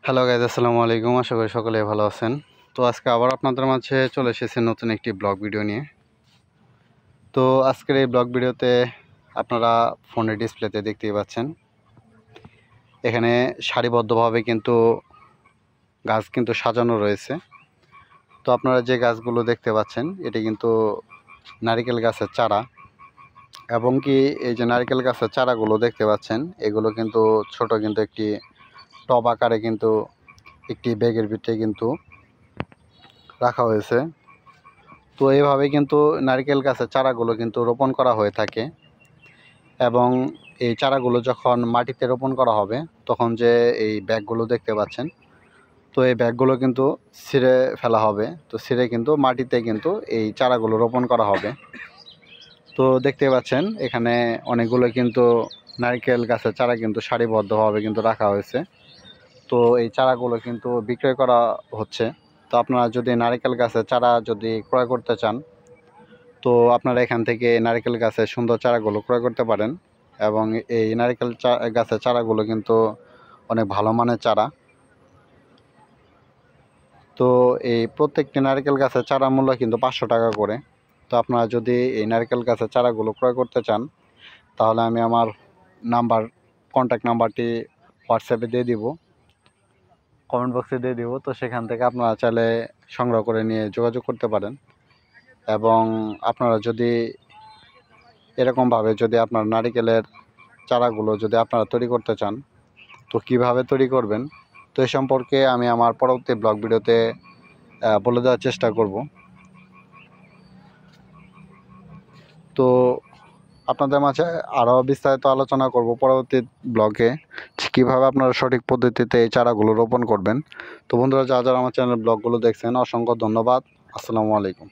Hello guys, আসসালামু আলাইকুম। আশা করি সকলেই ভালো আছেন। তো আজকে আবার আপনাদের মাঝে চলে এসেছি নতুন একটি ব্লগ ভিডিও নিয়ে। তো আজকের এই ব্লগ ভিডিওতে আপনারা ফোনের ডিসপ্লেতে দেখতেই পাচ্ছেন, এখানে সারিবদ্ধভাবে কিন্তু গাছ কিন্তু সাজানো রয়েছে। তো আপনারা যে গাছগুলো দেখতে পাচ্ছেন এটি কিন্তু নারিকেল গাছের চারা, এবং কি এই যে নারিকেল গাছের চারাগুলো দেখতে পাচ্ছেন এগুলো কিন্তু ছোট, কিন্তু একটি টব আকারে কিন্তু একটি ব্যাগের ভিতরে কিন্তু রাখা হয়েছে। তো এইভাবে কিন্তু নারকেল গাছের চারাগুলো কিন্তু রোপণ করা হয়ে থাকে, এবং এই চারাগুলো যখন মাটিতে রোপণ করা হবে তখন যে এই ব্যাগগুলো দেখতে পাচ্ছেন, তো এই ব্যাগগুলো কিন্তু ছিঁড়ে ফেলা হবে। তো ছিঁড়ে কিন্তু মাটিতে কিন্তু এই চারাগুলো রোপণ করা হবে। তো দেখতে পাচ্ছেন এখানে অনেকগুলো কিন্তু নারকেল গাছের চারা কিন্তু সারিবদ্ধভাবে কিন্তু রাখা হয়েছে। তো এই চারাগুলো কিন্তু বিক্রয় করা হচ্ছে। তো আপনারা যদি নারকেল গাছের চারা যদি ক্রয় করতে চান, তো আপনারা এখান থেকে নারকেল গাছের সুন্দর চারাগুলো ক্রয় করতে পারেন, এবং এই নারকেল গাছের চারাগুলো কিন্তু অনেক ভালো মানের চারা। তো এই প্রত্যেকটি নারকেল গাছের চারা মূল্য কিন্তু 500 টাকা করে। তো আপনারা যদি এই নারকেল গাছের চারাগুলো ক্রয় করতে চান, তাহলে আমি আমার কন্ট্যাক্ট নাম্বারটি হোয়াটসঅ্যাপে দিয়ে দিব, কমেন্ট বক্সে দিয়ে দিব। তো সেখান থেকে আপনারা চাইলে সংগ্রহ করে নিয়ে যোগাযোগ করতে পারেন। এবং আপনারা যদি এরকমভাবে যদি আপনার নারিকেলের চারাগুলো যদি আপনারা তৈরি করতে চান, তো কিভাবে তৈরি করবেন, তো এ সম্পর্কে আমি আমার পরবর্তী ব্লগ ভিডিওতে বলে দেওয়ার চেষ্টা করব। তো আপনাদের মাঝে আরও বিস্তারিত আলোচনা করব পরবর্তী ব্লগে, কীভাবে আপনারা সঠিক পদ্ধতিতে এই চারাগুলো রোপণ করবেন। তো বন্ধুরা, যারা যারা আমার চ্যানেলের ব্লগগুলো দেখছেন, অসংখ্য ধন্যবাদ। আসসালামু আলাইকুম।